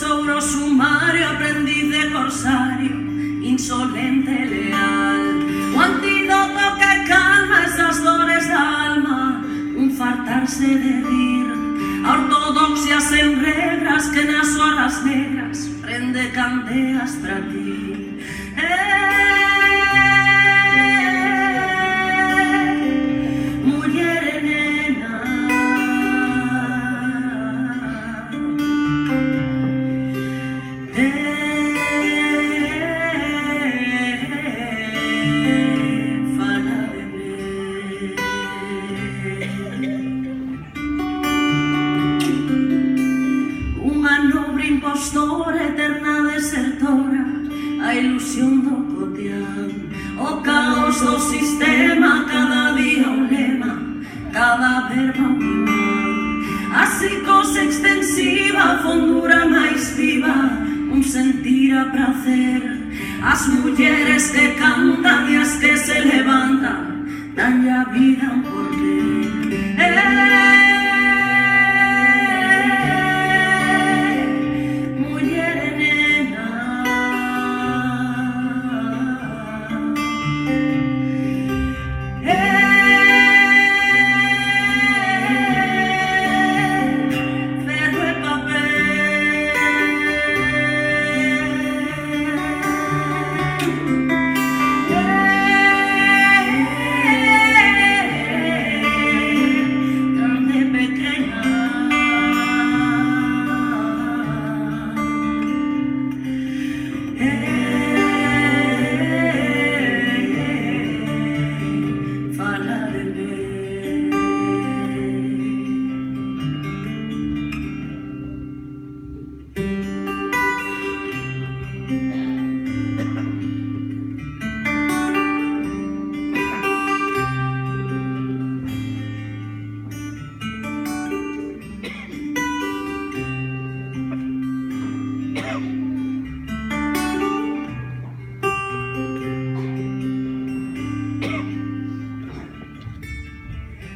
tesouro sumario, aprendiz de corsario, insolente e leal. O antídoto que calma esas dores da alma, un fartarse de rir. A ortodoxia sen regras que nas horas negras prende candeas pra ti. Impostora, eterna desertora, a ilusión do cotián, o caos do sistema, cada día un lema, cada verba un imán, a psicose extensiva, a fondura máis viva, un sentir a prazer, as mulleres que cantan e as que se levantan, danlle a vida un porqué.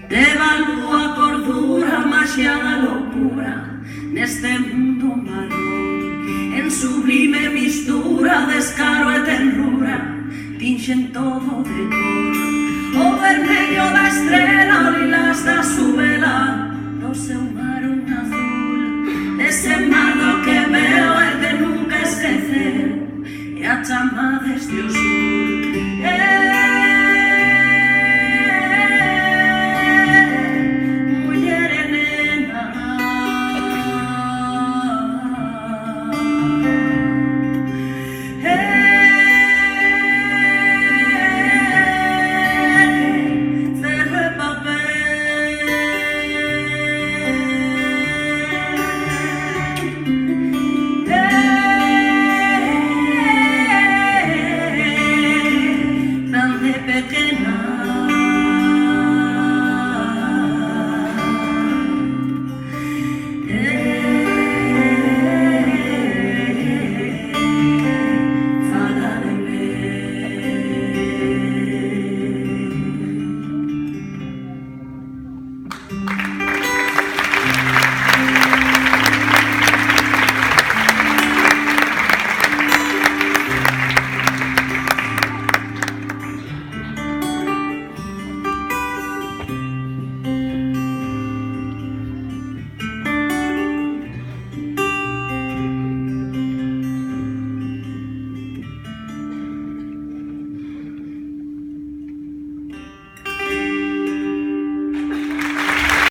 Devalúa a cordura, maxia da locura, neste mundo marrón, en sublime mistura, descaro e tenrura, tinxen todo de cor. O vermello da estrela, o lilás da su vela, do seu mar un azul, dese mar do que veo e de nunca esquecer, e a chamades de Osur.